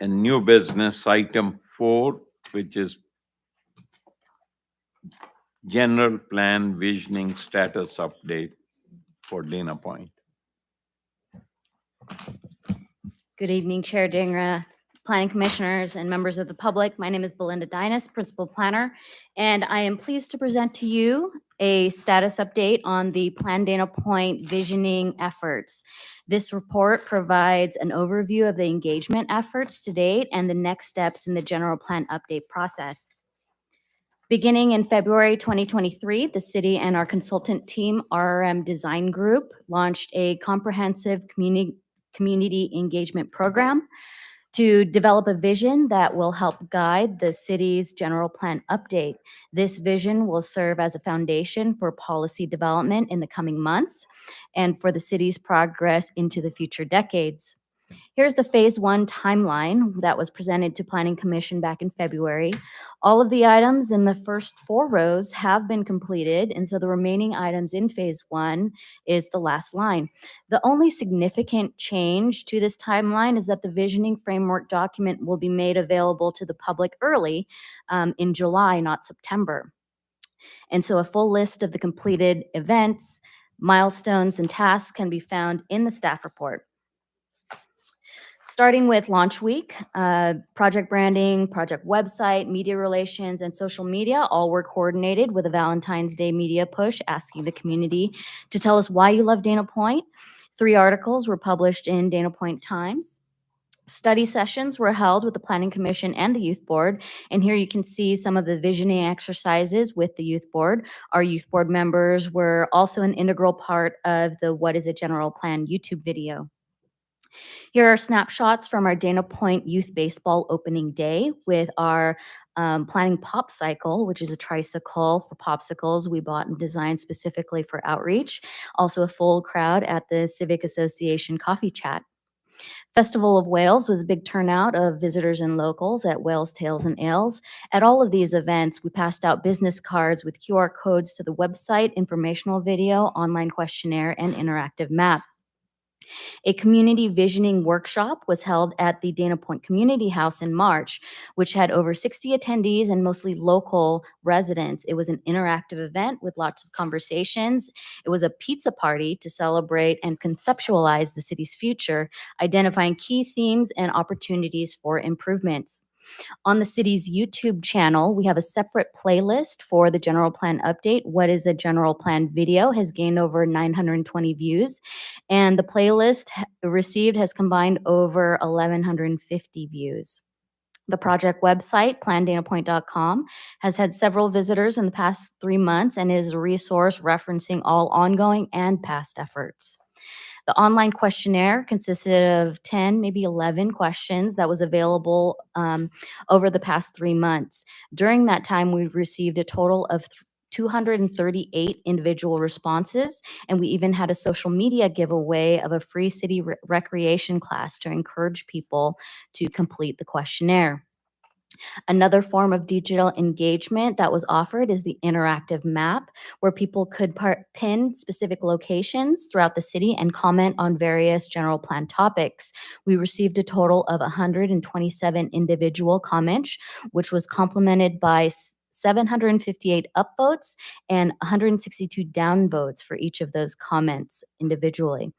a new business item 4, which is general plan visioning status update for Dana Point. Good evening, Chair Dingra, Planning Commissioners, and members of the public. My name is Belinda Dinas, Principal Planner, and I am pleased to present to you a status update on the Plan Dana Point visioning efforts. This report provides an overview of the engagement efforts to date and the next steps in the general plan update process. Beginning in February 2023, the city and our consultant team, RRM Design Group, launched a comprehensive community engagement program to develop a vision that will help guide the city's general plan update. This vision will serve as a foundation for policy development in the coming months and for the city's progress into the future decades. Here's the phase 1 timeline that was presented to Planning Commission back in February. All of the items in the first 4 rows have been completed, and so the remaining items in phase 1 is the last line. The only significant change to this timeline is that the visioning framework document will be made available to the public early in July, not September. And so a full list of the completed events, milestones, and tasks can be found in the staff report. Starting with launch week, project branding, project website, media relations, and social media all were coordinated with a Valentine's Day media push asking the community to tell us why you love Dana Point. 3 articles were published in Dana Point Times. Study sessions were held with the Planning Commission and the Youth Board, and here you can see some of the visioning exercises with the Youth Board. Our Youth Board members were also an integral part of the What is a General Plan YouTube video. Here are snapshots from our Dana Point Youth Baseball opening day with our planning pop cycle, which is a tricycle for popsicles we bought and designed specifically for outreach. Also a full crowd at the Civic Association coffee chat. Festival of Wales was a big turnout of visitors and locals at Wales Tales and Ales. At all of these events, we passed out business cards with QR codes to the website, informational video, online questionnaire, and interactive map. A community visioning workshop was held at the Dana Point Community House in March, which had over 60 attendees and mostly local residents. It was an interactive event with lots of conversations. It was a pizza party to celebrate and conceptualize the city's future, identifying key themes and opportunities for improvements. On the city's YouTube channel, we have a separate playlist for the general plan update. What is a general plan video has gained over 920 views, and the playlist received has combined over 1,150 views. The project website, plandanapoint.com, has had several visitors in the past 3 months and is a resource referencing all ongoing and past efforts. The online questionnaire consisted of 10, maybe 11 questions that was available over the past 3 months. During that time, we received a total of 238 individual responses, and we even had a social media giveaway of a free city recreation class to encourage people to complete the questionnaire. Another form of digital engagement that was offered is the interactive map, where people could pin specific locations throughout the city and comment on various general plan topics. We received a total of 127 individual comments, which was complemented by 758 upvotes and 162 downvotes for each of those comments individually.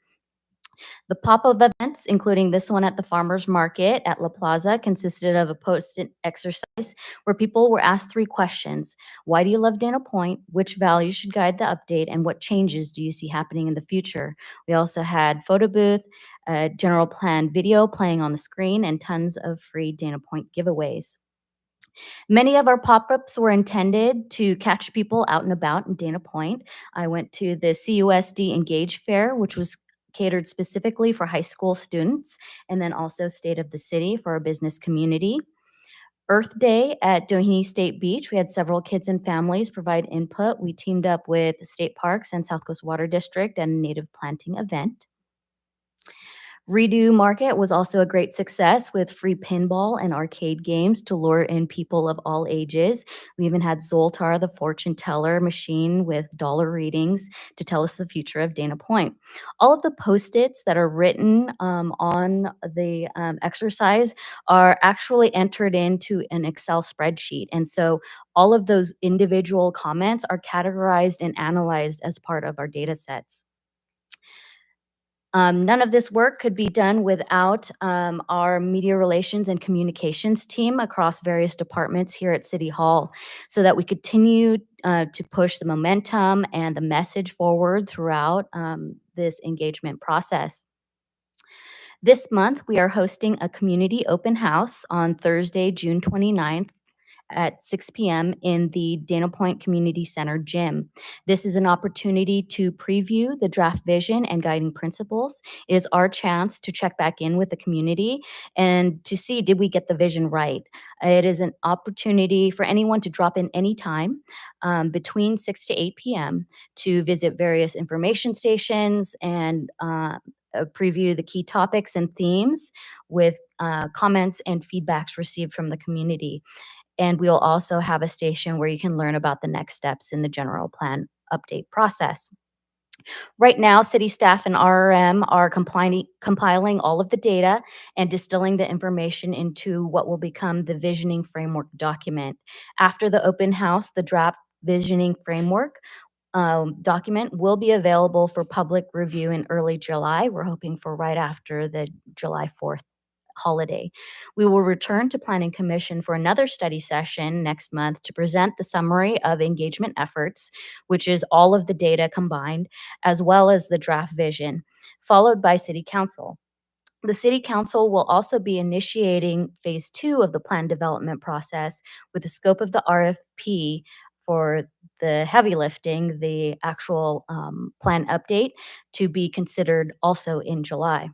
The pop-up events, including this one at the Farmers Market at La Plaza, consisted of a post-it exercise where people were asked 3 questions. Why do you love Dana Point? Which values should guide the update? And what changes do you see happening in the future? We also had photo booth, a general plan video playing on the screen, and tons of free Dana Point giveaways. Many of our pop-ups were intended to catch people out and about in Dana Point. I went to the CUSD Engage Fair, which was catered specifically for high school students, and then also State of the City for our business community. Earth Day at Doheny State Beach, we had several kids and families provide input. We teamed up with State Parks and South Coast Water District and a native planting event. Redo Market was also a great success with free pinball and arcade games to lure in people of all ages. We even had Zoltar, the fortune teller machine with dollar readings to tell us the future of Dana Point. All of the post-its that are written on the exercise are actually entered into an Excel spreadsheet. And so all of those individual comments are categorized and analyzed as part of our data sets. None of this work could be done without our media relations and communications team across various departments here at City Hall so that we continue to push the momentum and the message forward throughout this engagement process. This month, we are hosting a community open house on Thursday, June 29th at 6 p.m. in the Dana Point Community Center gym. This is an opportunity to preview the draft vision and guiding principles. It is our chance to check back in with the community and to see, did we get the vision right? It is an opportunity for anyone to drop in anytime between 6 to 8 p.m. to visit various information stations and preview the key topics and themes with comments and feedbacks received from the community. And we'll also have a station where you can learn about the next steps in the general plan update process. Right now, city staff and RRM are compiling all of the data and distilling the information into what will become the visioning framework document. After the open house, the draft visioning framework document will be available for public review in early July. We're hoping for right after the July 4th holiday. We will return to Planning Commission for another study session next month to present the summary of engagement efforts, which is all of the data combined, as well as the draft vision, followed by City Council. The City Council will also be initiating phase 2 of the plan development process with the scope of the RFP for the heavy lifting, the actual plan update, to be considered also in July.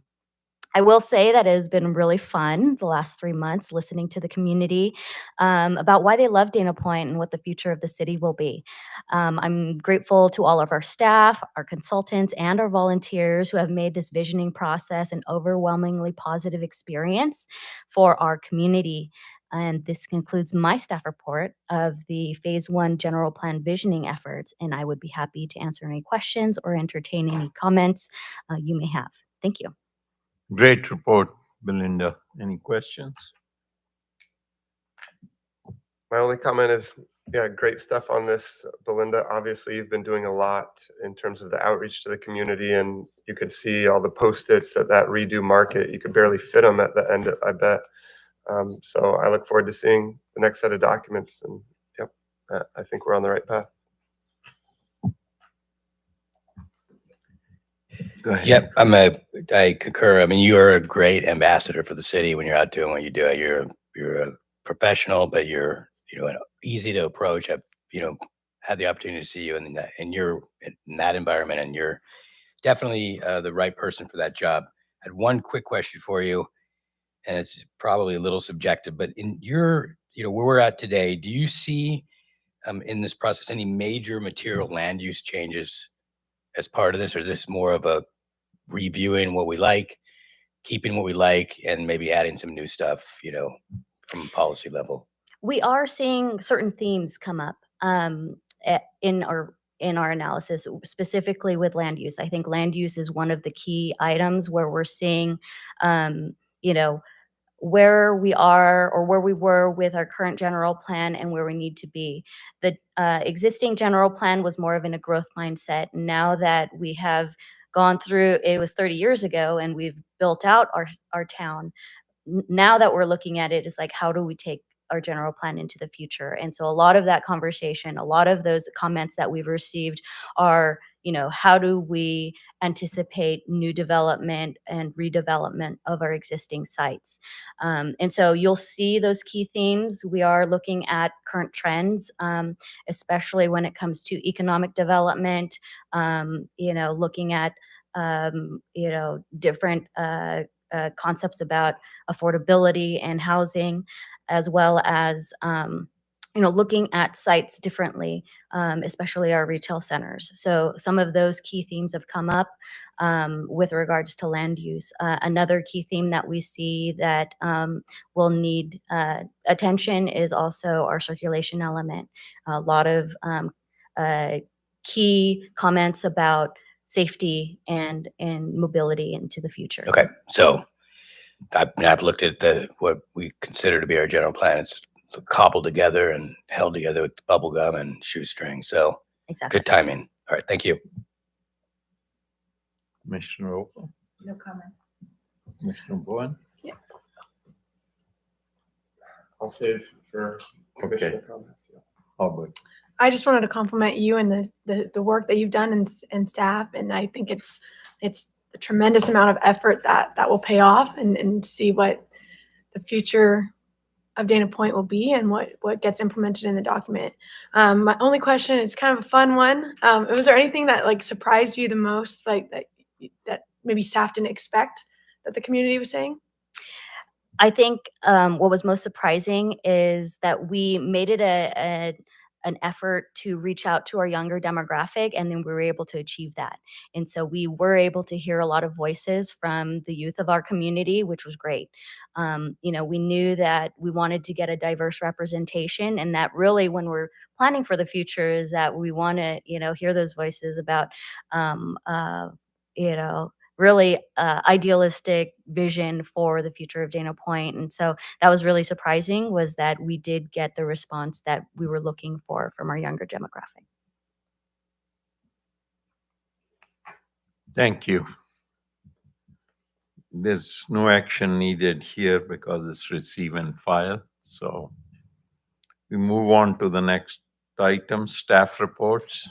I will say that it has been really fun the last 3 months listening to the community about why they love Dana Point and what the future of the city will be. I'm grateful to all of our staff, our consultants, and our volunteers who have made this visioning process an overwhelmingly positive experience for our community. And this concludes my staff report of the Phase 1 General Plan visioning efforts, and I would be happy to answer any questions or entertain any comments you may have. Thank you. Great report, Belinda. Any questions? My only comment is, yeah, great stuff on this, Belinda. Obviously, you've been doing a lot in terms of the outreach to the community, and you could see all the Post-its at that redo market. You could barely fit them at the end, I bet. So I look forward to seeing the next set of documents, and yep, I think we're on the right path. Go ahead. Yep, I concur. I mean, you're a great ambassador for the city when you're out doing what you do. You're a professional, but you're easy to approach. I've had the opportunity to see you in that environment, and you're definitely the right person for that job. I had one quick question for you, and it's probably a little subjective, but in your where we're at today, do you see in this process any major material land use changes as part of this, or is this more of a reviewing what we like, keeping what we like, and maybe adding some new stuff, from a policy level? We are seeing certain themes come up in our analysis, specifically with land use. I think land use is one of the key items where we're seeing, where we are or where we were with our current general plan and where we need to be. The existing general plan was more of in a growth mindset. Now that we have gone through, it was 30 years ago, and we've built out our town. Now that we're looking at it, is like, how do we take our general plan into the future? And so a lot of that conversation, a lot of those comments that we've received are, how do we anticipate new development and redevelopment of our existing sites? And so you'll see those key themes. We are looking at current trends, especially when it comes to economic development, looking at, different concepts about affordability and housing, as well as looking at sites differently, especially our retail centers. So some of those key themes have come up with regards to land use. Another key theme that we see that will need attention is also our circulation element. A lot of key comments about safety and mobility into the future. Okay, so I've looked at what we consider to be our general plan. It's cobbled together and held together with bubble gum and shoestring. So Exactly. good timing. All right, thank you. Commissioner Opal, No comments. Commissioner Bowen? I'll save for commissioner comments. Yeah. Albert? I just wanted to compliment you and the work that you've done and staff, and I think it's a tremendous amount of effort that will pay off, and see what the future of Dana Point will be and what gets implemented in the document. My only question, it's kind of a fun one. Was there anything that like surprised you the most, like that maybe staff didn't expect that the community was saying? I think what was most surprising is that we made it an effort to reach out to our younger demographic, and then we were able to achieve that. And so we were able to hear a lot of voices from the youth of our community, which was great. We knew that we wanted to get a diverse representation, and that really, when we're planning for the future, is that we want to, hear those voices about, really idealistic vision for the future of Dana Point. And so that was really surprising, was that we did get the response that we were looking for from our younger demographic. Thank you. There's no action needed here because it's receive and file. So we move on to the next item, staff reports.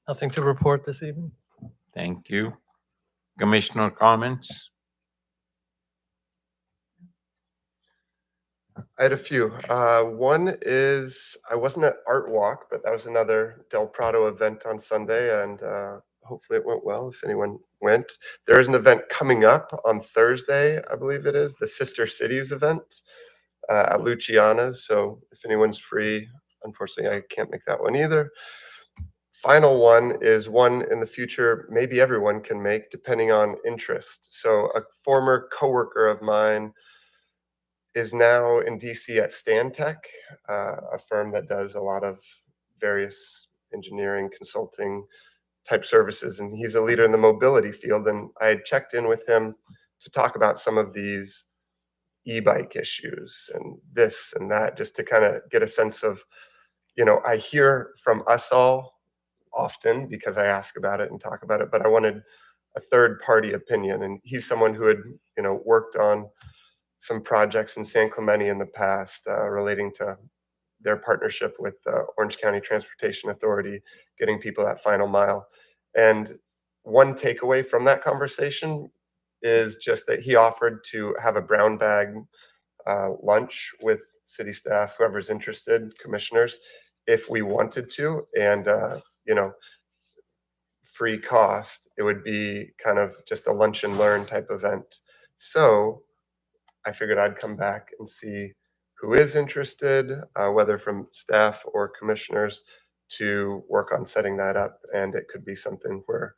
Nothing to report this evening. Thank you. Commissioner comments? I had a few. One is I wasn't at Art Walk, but that was another Del Prado event on Sunday, and hopefully it went well if anyone went. There is an event coming up on Thursday, I believe it is, the Sister Cities event at Luciana's. So if anyone's free, unfortunately, I can't make that one either. Final one is one in the future, maybe everyone can make depending on interest. So a former coworker of mine is now in DC at Stantec, a firm that does a lot of various engineering consulting type services. And he's a leader in the mobility field. And I had checked in with him to talk about some of these e-bike issues and this and that, just to kind of get a sense of, I hear from us all often because I ask about it and talk about it, but I wanted a third party opinion. And he's someone who had, worked on some projects in San Clemente in the past relating to their partnership with Orange County Transportation Authority, getting people that final mile. And one takeaway from that conversation is just that he offered to have a brown bag lunch with city staff, whoever's interested, commissioners, if we wanted to. And free cost, it would be kind of just a lunch and learn type event. So I figured I'd come back and see who is interested, whether from staff or commissioners, to work on setting that up. And it could be something where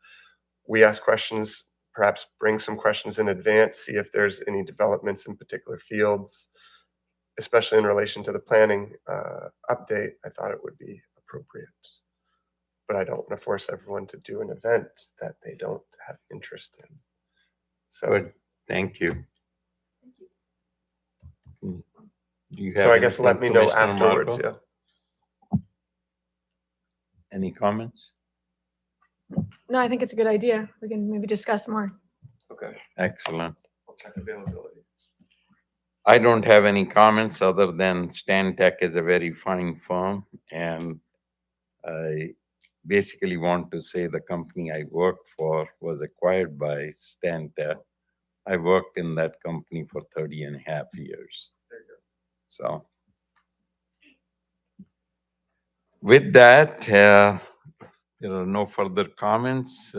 we ask questions, perhaps bring some questions in advance, see if there's any developments in particular fields, especially in relation to the planning update. I thought it would be appropriate. But I don't want to force everyone to do an event that they don't have interest in. So, Good, thank you. Do you have so I guess anything, let me know Commissioner afterwards. Marco? Yeah. Any comments? No, I think it's a good idea. We can maybe discuss more. Okay. Excellent. I'll check availability. I don't have any comments other than Stantec is a very fine firm, and I basically want to say the company I worked for was acquired by Stantec. I worked in that company for 30 and a half years. There you go. So with that, there are no further comments.